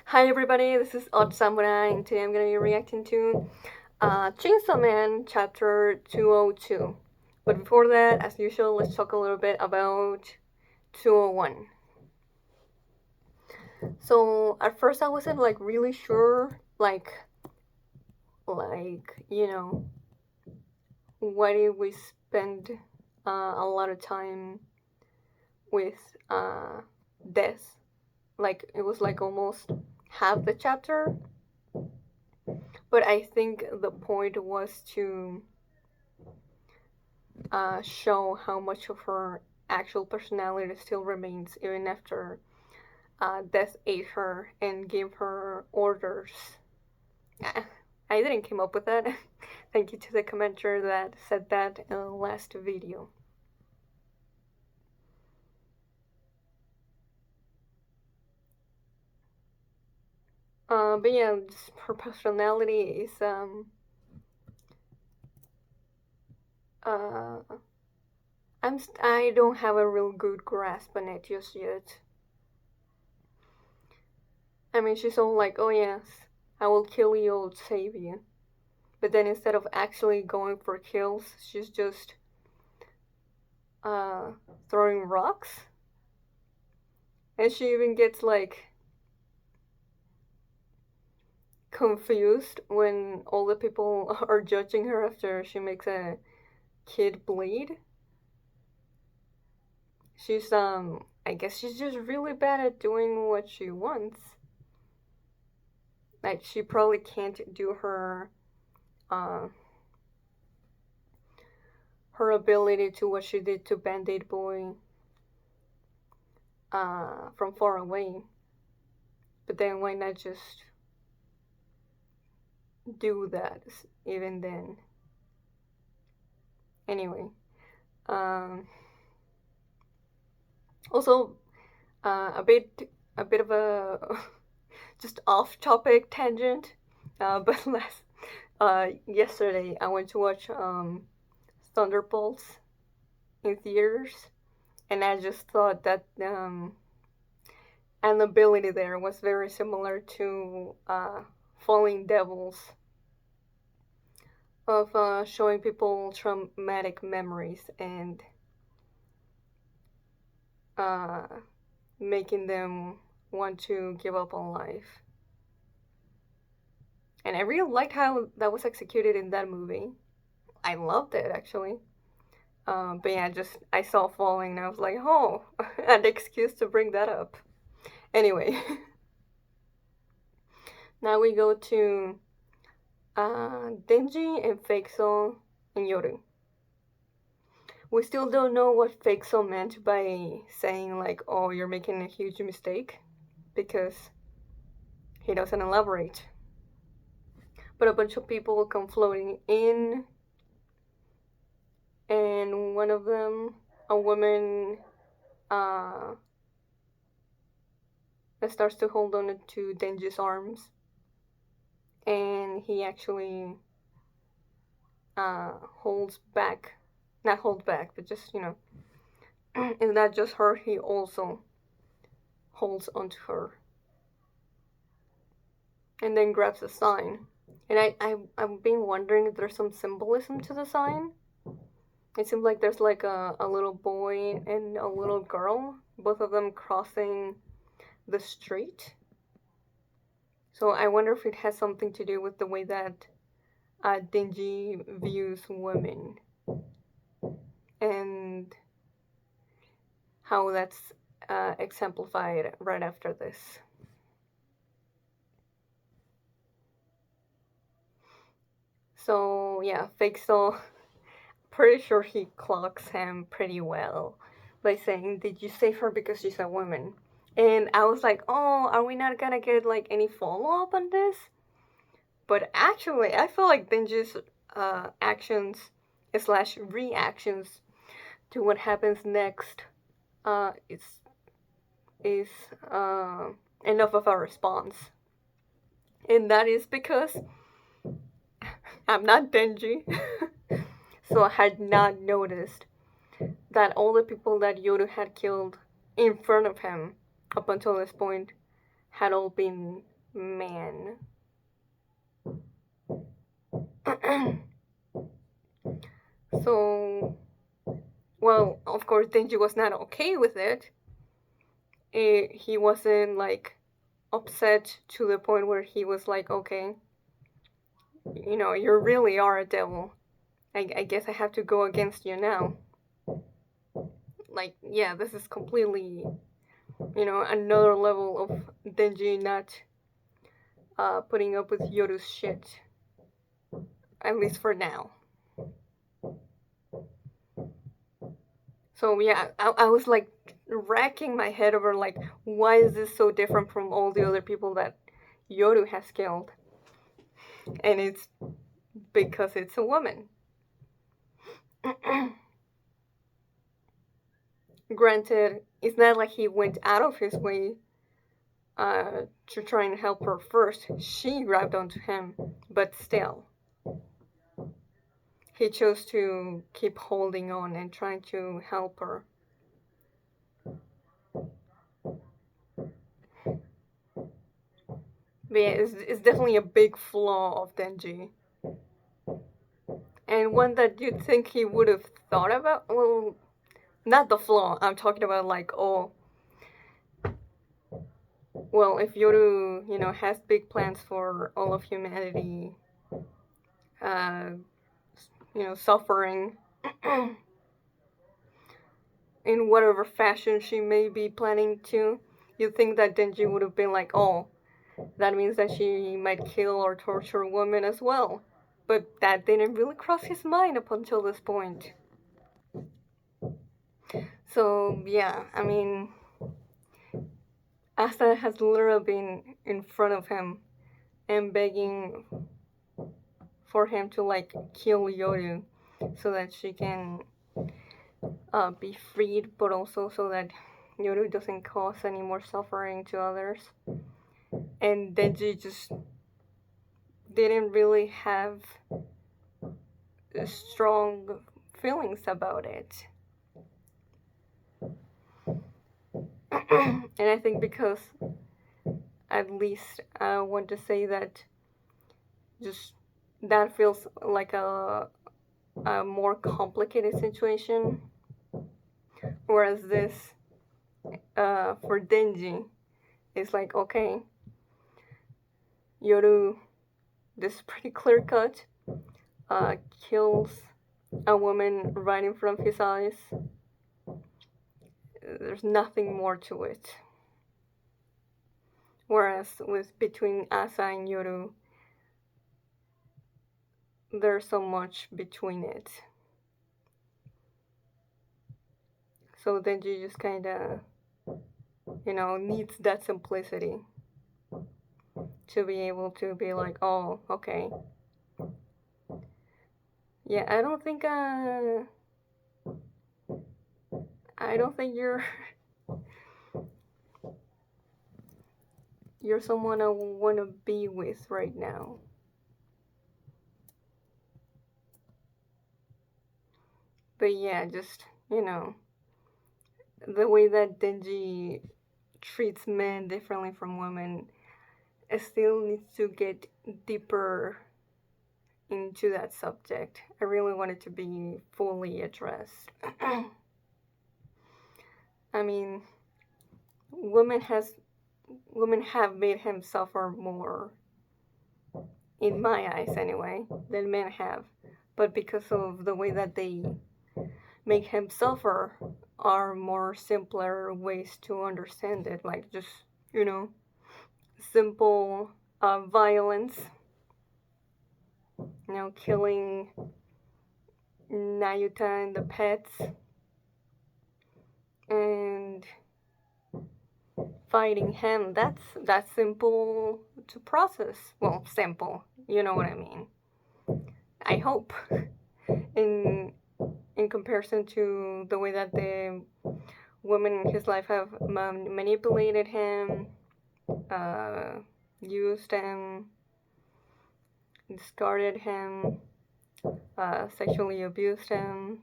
Hi everybody, this is Odd Samurai, and today I'm gonna be reacting to Chainsaw Man Chapter 202. But before that, as usual, let's talk a little bit about 201. So at first I wasn't like really sure, like why did we spend a lot of time with death? Like it was like almost half the chapter, but I think the point was to show how much of her actual personality still remains even after Death ate her and gave her orders. I didn't come up with that. Thank you to the commenter that said that in the last video. But yeah, her personality is uh I don't have a real good grasp on it just yet. I mean, she's all like, "Oh yes, I will kill you, I'll save you." But then instead of actually going for kills, she's just uh, throwing rocks. And she even gets like confused when all the people are judging her after she makes a kid bleed. She's I guess she's just really bad at doing what she wants. Like she probably can't do uh her ability to what she did to Band-Aid Boy from far away. But then why not just do that even then? Anyway, um, also a bit of a just off-topic tangent, but yesterday I went to watch Thunderbolts in theaters, and I just thought that an ability there was very similar to Falling Devils of showing people traumatic memories and uh, making them want to give up on life. And I really liked how that was executed in that movie. I loved it actually. But yeah, just I saw Falling and I was like, oh, an excuse to bring that up. Anyway, now we go to Denji and Fakesaw and Yoru. We still don't know what Fakesaw meant by saying like, oh, you're making a huge mistake, because he doesn't elaborate. But a bunch of people come floating in, and one of them, a woman, uh, starts to hold on to Denji's arms, and he actually holds back, not hold back, but just and not just her, he also holds onto her, and then grabs a sign. And I've been wondering if there's some symbolism to the sign. It seems like there's like a little boy and a little girl, both of them crossing the street. So I wonder if it has something to do with the way that Denji views women and how that's exemplified right after this. So yeah, Fakesaw, pretty sure he clocks him pretty well by saying, "Did you save her because she's a woman?" And I was like, "Oh, are we not gonna get like any follow up on this?" But actually, I feel like Denji's actions slash reactions to what happens next is enough of a response, and that is because I'm not Denji, so I had not noticed that all the people that Yoru had killed in front of him up until this point had all been man. So, well, of course, Denji was not okay with it. He wasn't like upset to the point where he was like, okay, you really are a devil. I guess I have to go against you now. Like, yeah, this is completely, another level of Denji not putting up with Yoru's shit, at least for now. So yeah, I was like racking my head over like, why is this so different from all the other people that Yoru has killed? And it's because it's a woman. Granted, it's not like he went out of his way to try and help her first. She grabbed onto him, but still, he chose to keep holding on and trying to help her. But yeah, it's definitely a big flaw of Denji. And one that you'd think he would have thought about. Well, not the flaw. I'm talking about like, oh, well, if Yoru, has big plans for all of humanity, uh, suffering in whatever fashion she may be planning to, you'd think that Denji would have been like, oh, that means that she might kill or torture women as well. But that didn't really cross his mind up until this point. So, yeah, I mean, Asta has literally been in front of him and begging for him to, like, kill Yoru so that she can be freed, but also so that Yoru doesn't cause any more suffering to others. And Denji just didn't really have strong feelings about it. And I think because at least I want to say that just that feels like a more complicated situation, whereas this for Denji is like, okay, Yoru, this pretty clear cut, kills a woman right in front of his eyes. There's nothing more to it. Whereas with between Asa and Yoru, there's so much between it. So Denji just kind of, needs that simplicity to be able to be like, oh, okay. Yeah, I don't think you're someone I want to be with right now. But yeah, just, the way that Denji treats men differently from women, it still needs to get deeper into that subject. I really want it to be fully addressed. I mean, women have made him suffer more, in my eyes anyway, than men have. But because of the way that they make him suffer are more simpler ways to understand it, like just, simple violence, killing Nayuta and the pets, and fighting him. That's simple to process. Well, simple, you know what I mean. I hope. In comparison to the way that the women in his life have manipulated him, uh, used him, discarded him, sexually abused him.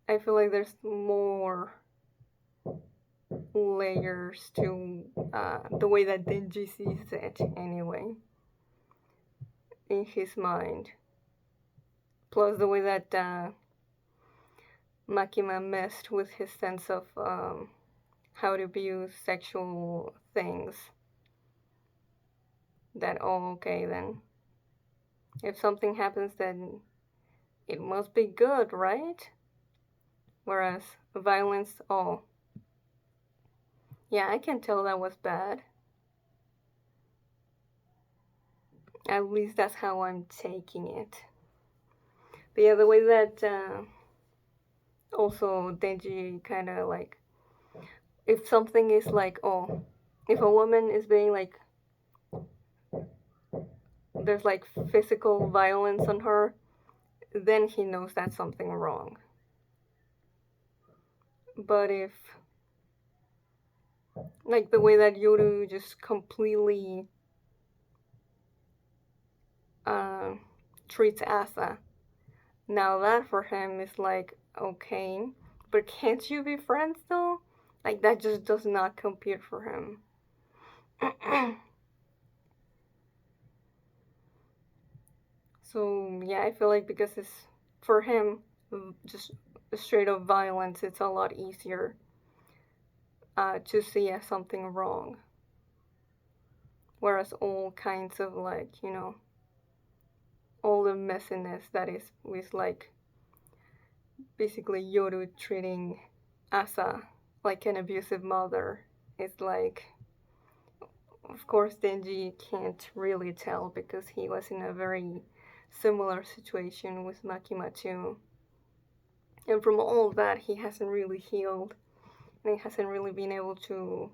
I feel like there's more layers to the way that Denji sees it anyway in his mind. Plus the way that Makima messed with his sense of how to view sexual things. That, oh, okay, then if something happens, then it must be good, right? Whereas violence, oh, yeah, I can tell that was bad. At least that's how I'm taking it. But yeah, the way that also Denji kind of like, if something is like, oh, if a woman is being like, there's like physical violence on her, then he knows that's something wrong. But if, like the way that Yoru just completely uh, treats Asa, now that for him is like, okay, but can't you be friends though? Like that just does not compute for him. So yeah, I feel like because it's for him just straight up violence, it's a lot easier to see as something wrong. Whereas all kinds of like, you know, all the messiness that is with like basically Yoru treating Asa like an abusive mother. It's like, of course, Denji can't really tell because he was in a very similar situation with Makima too. And from all of that, he hasn't really healed and he hasn't really been able to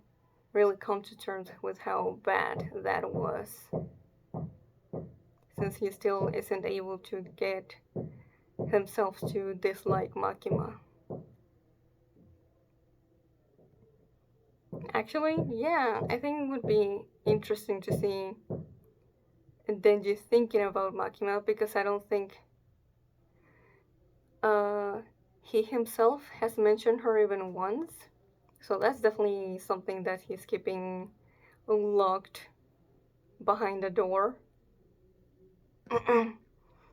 really come to terms with how bad that was. Since he still isn't able to get himself to dislike Makima. Actually, yeah, I think it would be interesting to see Denji thinking about Makima because I don't think uh, he himself has mentioned her even once. So that's definitely something that he's keeping locked behind the door. But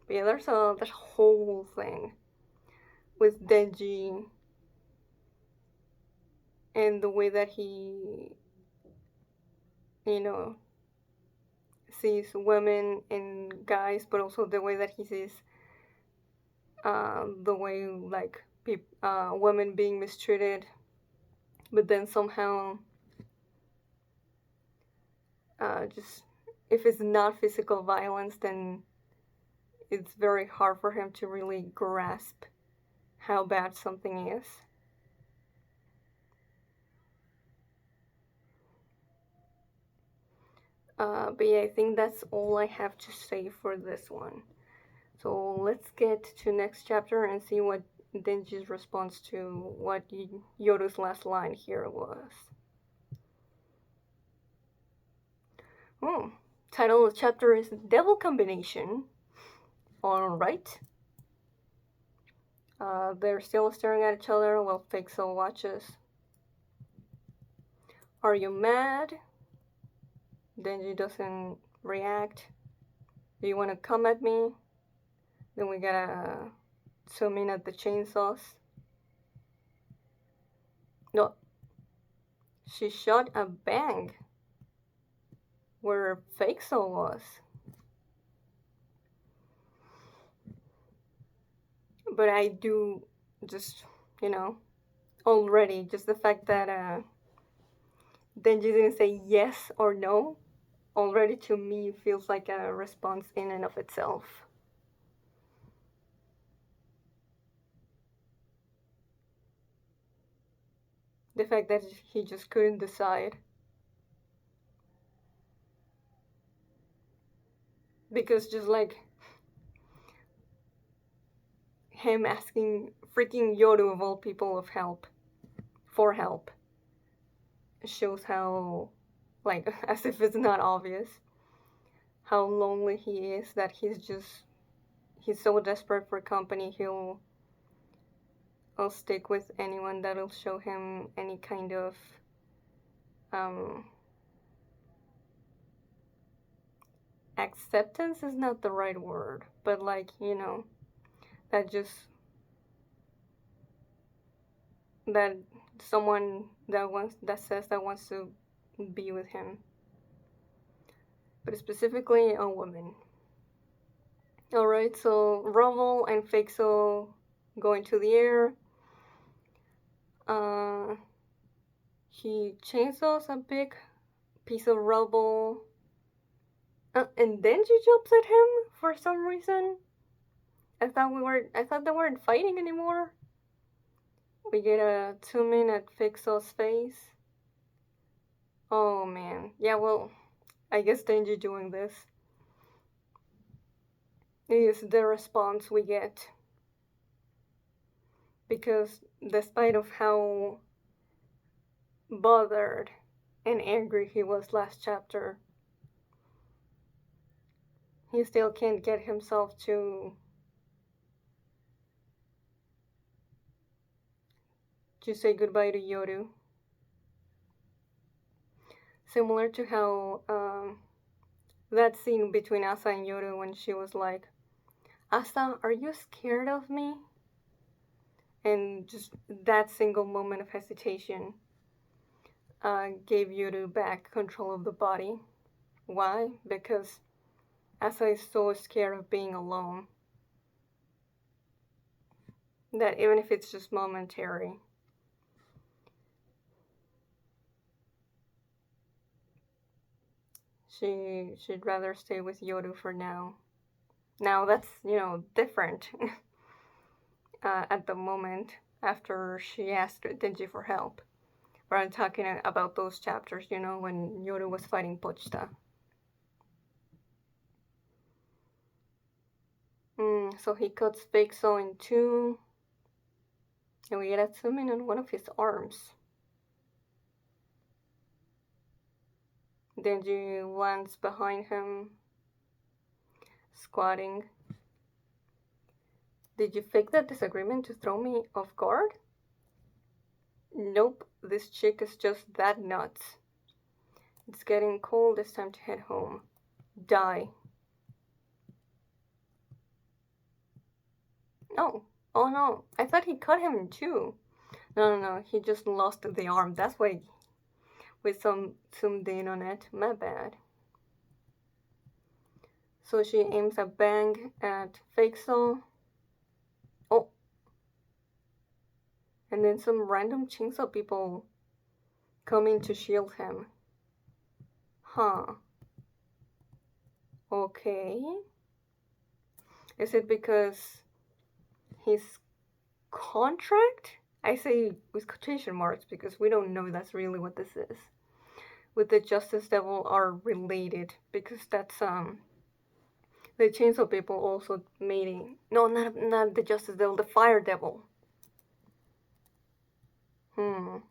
yeah, there's a that whole thing with Denji and the way that he, you know, sees women and guys, but also the way that he sees the way like women being mistreated, but then somehow just if it's not physical violence, then it's very hard for him to really grasp how bad something is. But yeah, I think that's all I have to say for this one. So let's get to next chapter and see what Denji's response to what Yoru's last line here was. Oh, title of the chapter is Devil Combination. Alright. They're still staring at each other while Fakesaw watches. Are you mad? Denji doesn't react. Do you want to come at me? Then we gotta zoom in at the chainsaws. No, she shot a bang where Fakesaw was. But I do just, you know, already, just the fact that Denji didn't say yes or no, already to me feels like a response in and of itself. The fact that he just couldn't decide. Because just like him asking freaking Yoru of all people of help, for help, shows how, like, as if it's not obvious, how lonely he is, that he's so desperate for company, he'll stick with anyone that'll show him any kind of um, acceptance is not the right word, but like, that just, that someone that says that wants to be with him, but specifically a woman. All right, so Rubble and Fakesaw go into the air. Uh, he chainsaws a big piece of rubble, and Denji jumps at him for some reason. I thought they weren't fighting anymore. We get a zoom in at Faksaw's face. Oh man, yeah. Well, I guess Denji doing this is the response we get, because despite of how bothered and angry he was last chapter, he still can't get himself to say goodbye to Yoru. Similar to how that scene between Asa and Yoru when she was like, Asa, are you scared of me? And just that single moment of hesitation gave Yoru back control of the body. Why? Because Asa is so scared of being alone that even if it's just momentary, she'd rather stay with Yoru for now. Now that's, different at the moment after she asked Denji for help. But I'm talking about those chapters, when Yoru was fighting Pochita. So he cuts Fakesaw in two, and we get a zoom in on one of his arms. Denji lands behind him, squatting. Did you fake that disagreement to throw me off guard? Nope, this chick is just that nuts. It's getting cold, it's time to head home. Die. Oh, oh no, I thought he cut him in two. No, he just lost the arm. That's why we zoomed in on it. My bad. So she aims a bang at Fakesaw. Oh. And then some random chainsaw people come in to shield him. Huh. Okay. Is it because his contract? I say with quotation marks because we don't know that's really what this is. With the Justice Devil are related, because that's the Chainsaw People also mating. No, not the Justice Devil, the Fire Devil. So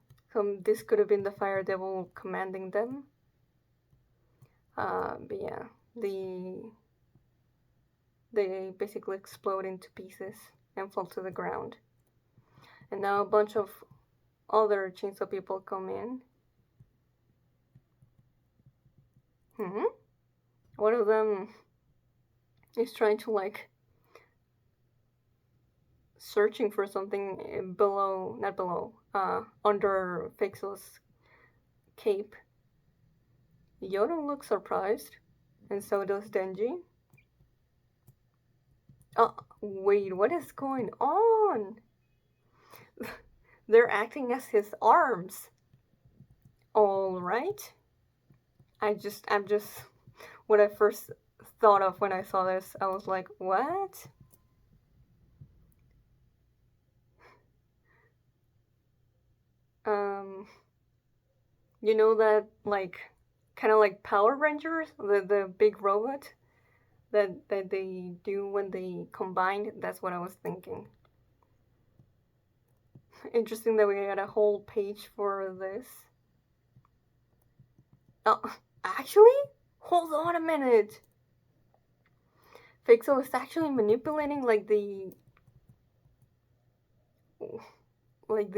this could have been the Fire Devil commanding them. But yeah, they basically explode into pieces and fall to the ground. And now a bunch of other Chainsaw People come in. One of them is trying to searching for something under Faksaw's cape. Yoru looks surprised, and so does Denji. Oh, wait, what is going on? They're acting as his arms. All right. I'm just what I first thought of when I saw this. I was like, what? You know that kind of like Power Rangers, the big robot that they do when they combine. That's what I was thinking. Interesting that we got a whole page for this. Oh, actually, hold on a minute. Fakesaw is actually manipulating the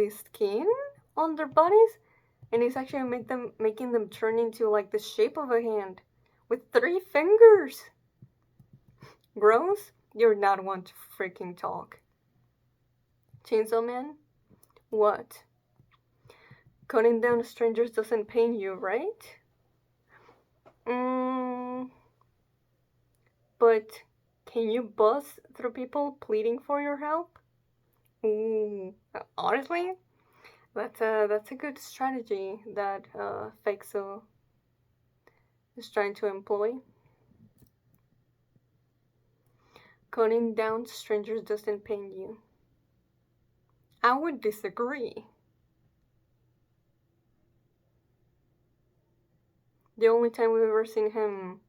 skin on their bodies. and it's actually making them turn into like the shape of a hand with 3 fingers. Gross? You're not one to freaking talk. Chainsaw Man? What? Cutting down strangers doesn't pain you, right? Mm, but can you buzz through people pleading for your help? Ooh, honestly, that's a good strategy that Fakesaw is trying to employ. Cutting down strangers doesn't pain you. I would disagree. The only time we've ever seen him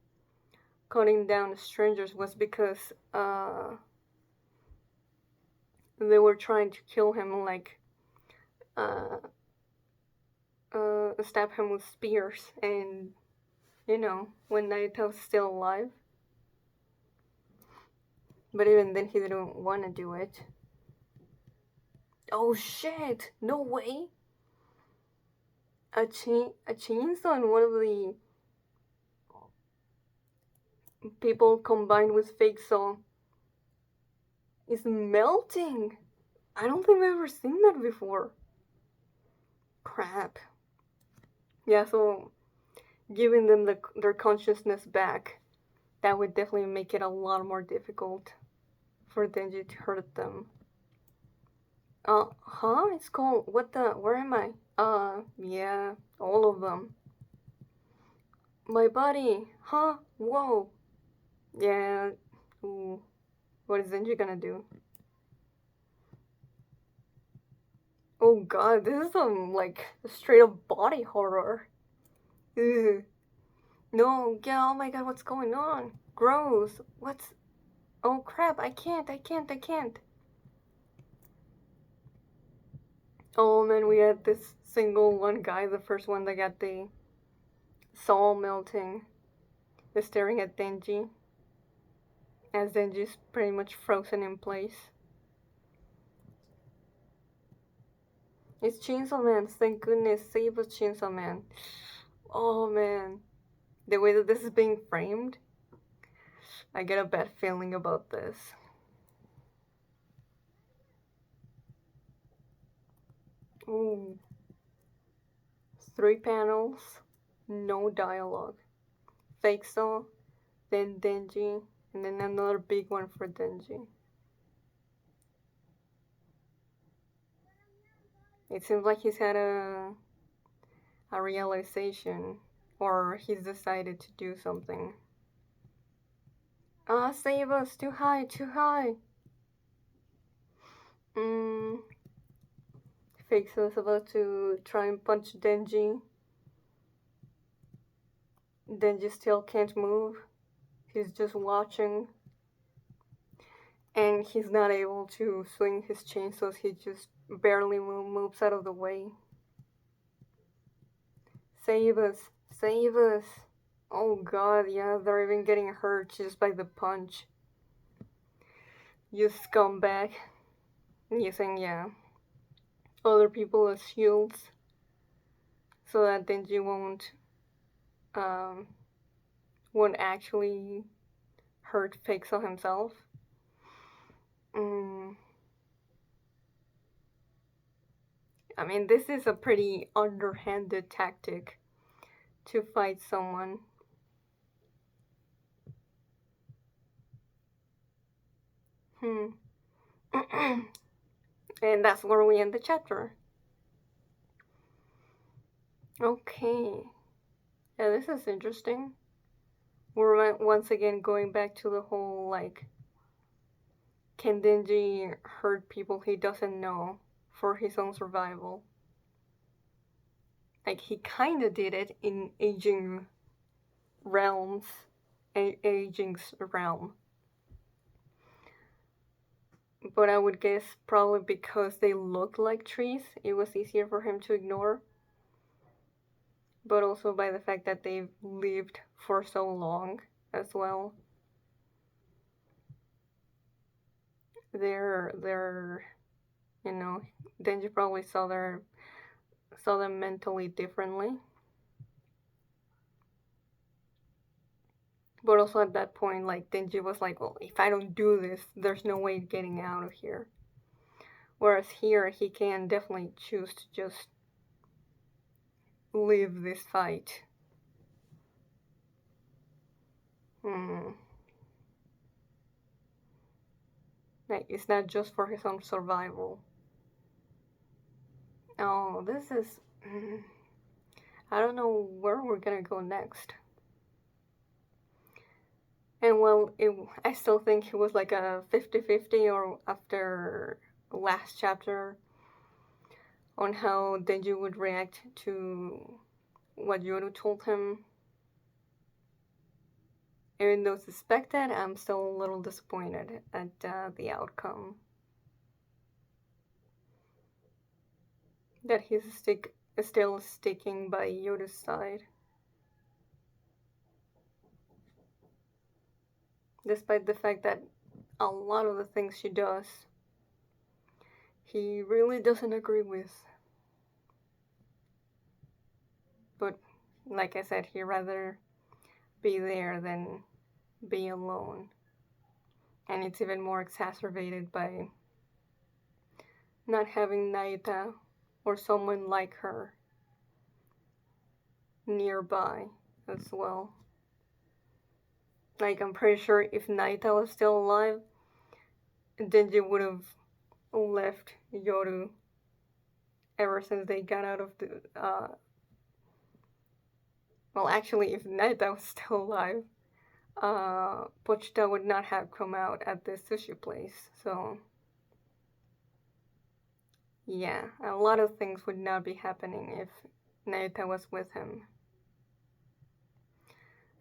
cutting down strangers was because they were trying to kill him, like uh, stab him with spears, and when Naito was still alive. But even then, he didn't want to do it. Oh shit! No way! A chainsaw and one of the people combined with Fakesaw is melting. I don't think I've ever seen that before. Crap. Yeah, so giving them their consciousness back, that would definitely make it a lot more difficult for Denji to hurt them. Huh? It's called, what the, where am I? Yeah, all of them. My body, huh? Whoa. Yeah, ooh. What is Denji gonna do? Oh god, this is some, like, straight up body horror. Ugh. No, yeah, oh my god, what's going on? Gross. What's, oh crap, I can't. Oh man, we had this single one guy, the first one that got the soul melting, is staring at Denji, as Denji's pretty much frozen in place. It's Chainsaw Man, thank goodness, save us Chainsaw Man. Oh man, the way that this is being framed, I get a bad feeling about this. Ooh. 3 panels, no dialogue. Fakesaw, then Denji, and then another big one for Denji. It seems like he's had a realization, or he's decided to do something. Ah, save us! Too high, too high! Mm. Fakesaw is about to try and punch Denji. Denji still can't move. He's just watching. And he's not able to swing his chainsaws, he just barely moves out of the way. Save us! Save us! Oh god, yeah, they're even getting hurt just by the punch. You scumbag. Using, yeah, other people as shields so that Denji um, won't actually hurt Fakesaw himself. Mm. I mean, this is a pretty underhanded tactic to fight someone. And that's where we end the chapter. Okay. Yeah, this is interesting. We're once again going back to the whole, like, can Denji hurt people he doesn't know for his own survival? Like, he kinda did it in Aging Realms. Aging's realm. But I would guess probably because they looked like trees, it was easier for him to ignore. But also by the fact that they've lived for so long as well. They're Denji probably saw saw them mentally differently. But also at that point, like Denji was like, well, if I don't do this, there's no way getting out of here. Whereas here, he can definitely choose to just leave this fight. Hmm. Like, it's not just for his own survival. Oh, this is. I don't know where we're gonna go next. And well, I still think it was like a 50-50 or after last chapter on how Denji would react to what Yoru told him. Even though suspected, I'm still a little disappointed at the outcome. That he's still sticking by Yoru's side. Despite the fact that a lot of the things she does, he really doesn't agree with. But like I said, he'd rather be there than be alone. And it's even more exacerbated by not having Naita or someone like her nearby as well. Like, I'm pretty sure if Naita was still alive, Denji would have left Yoru ever since they got out of the. Well, actually, if Naita was still alive, Pochita would not have come out at the sushi place. So, yeah, a lot of things would not be happening if Naita was with him.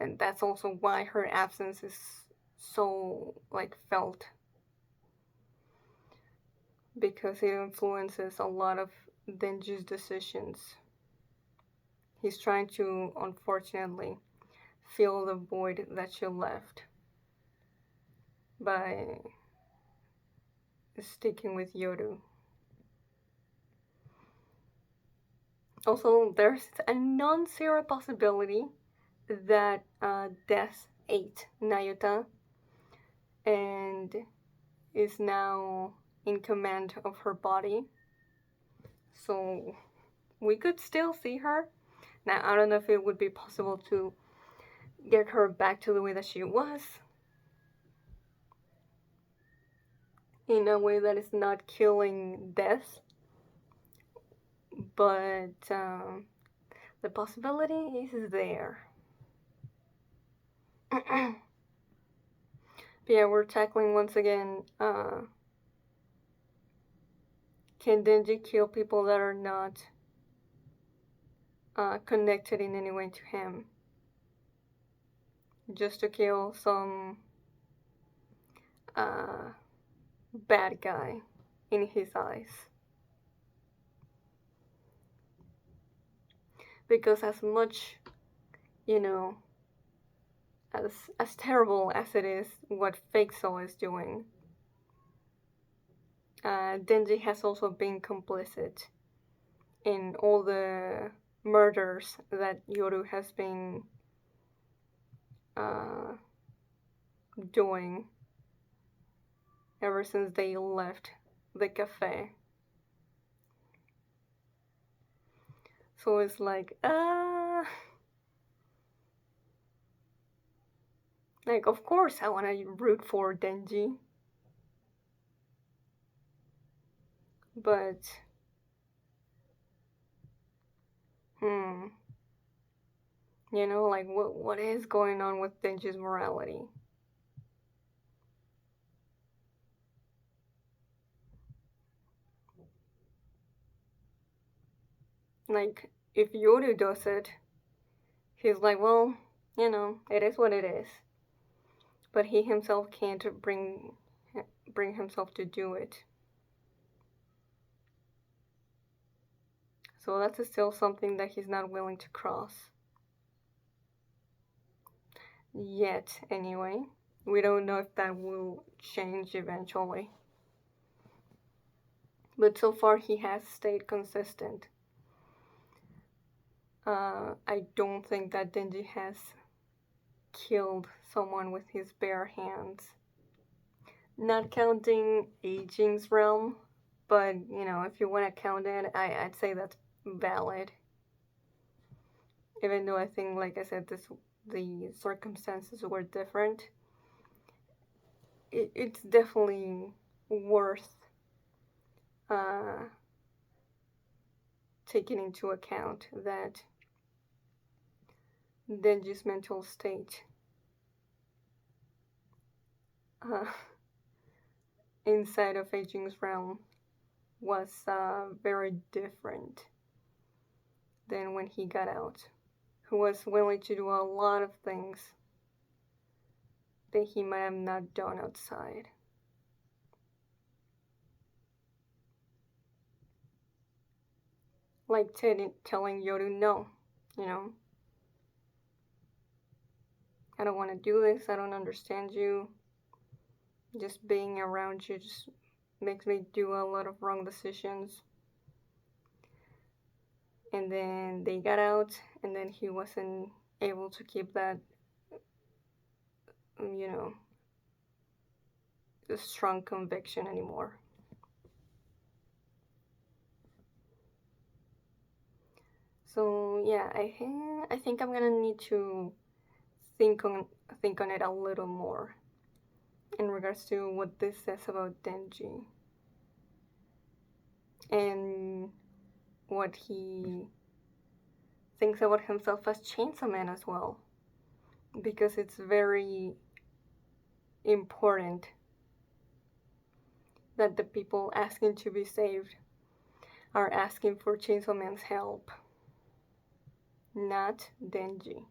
And that's also why her absence is so, like, felt. Because it influences a lot of Denji's decisions. He's trying to, unfortunately, fill the void that she left by sticking with Yoru. Also, there's a non-zero possibility that Death ate Nayuta and is now in command of her body. So we could still see her. Now, I don't know if it would be possible to get her back to the way that she was, in a way that is not killing Death, but the possibility is there. But yeah, we're tackling once again, can Denji kill people that are not connected in any way to him? Just to kill some bad guy in his eyes. Because as much, you know, as terrible as it is what Fakesaw is doing, Denji has also been complicit in all the murders that Yoru has been doing ever since they left the cafe. So it's like, like, of course I want to root for Denji. But, you know, like, what is going on with Denji's morality? Like, if Yoru does it, he's like, well, you know, it is what it is. But he himself can't bring himself to do it. So that's still something that he's not willing to cross. Yet, anyway. We don't know if that will change eventually. But so far he has stayed consistent. I don't think that Denji has killed someone with his bare hands. Not counting Aging's realm, but if you want to count it, I'd say that's valid. Even though I think, like I said, the circumstances were different, it's definitely worth uh, taking into account that Denji's mental state uh, inside of Aging's realm was very different than when he got out, who was willing to do a lot of things that he might have not done outside. Like telling Yoru no, you know, I don't want to do this, I don't understand you. Just being around you just makes me do a lot of wrong decisions. And then they got out, and then he wasn't able to keep that, you know, strong conviction anymore. So yeah, I think I'm gonna need to think on think on it a little more in regards to what this says about Denji and what he thinks about himself as Chainsaw Man as well, because it's very important that the people asking to be saved are asking for Chainsaw Man's help, not Denji.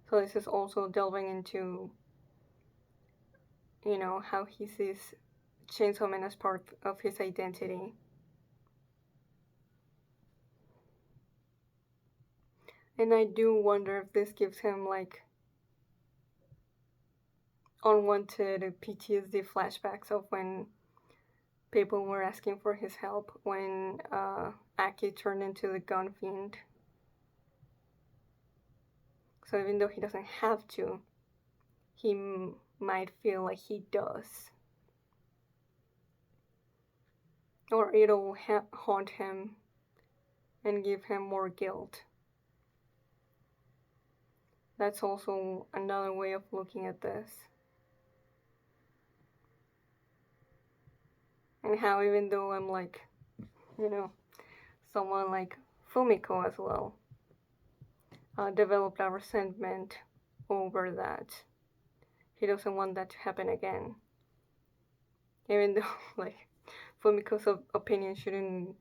So this is also delving into, how he sees Chainsaw Man as part of his identity. And I do wonder if this gives him like unwanted PTSD flashbacks of when people were asking for his help when Aki turned into the gun fiend. So even though he doesn't have to, he might feel like he does. Or it'll haunt him and give him more guilt. That's also another way of looking at this. And how even though I'm like, someone like Fumiko as well, developed a resentment over that. He doesn't want that to happen again. Even though, like, Fumiko's opinion shouldn't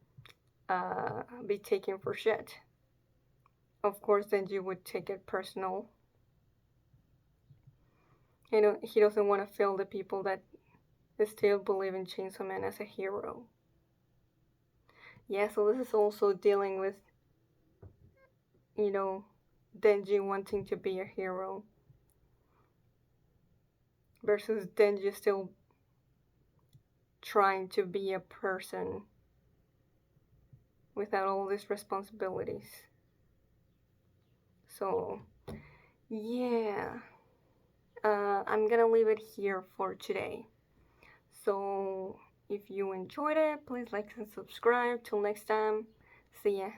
be taken for shit. Of course, Denji would take it personal. He doesn't want to fail the people that still believe in Chainsaw Man as a hero. Yeah, so this is also dealing with, Denji wanting to be a hero versus Denji still trying to be a person without all these responsibilities. So, yeah, I'm gonna leave it here for today. So, if you enjoyed it, please like and subscribe. Till next time, see ya.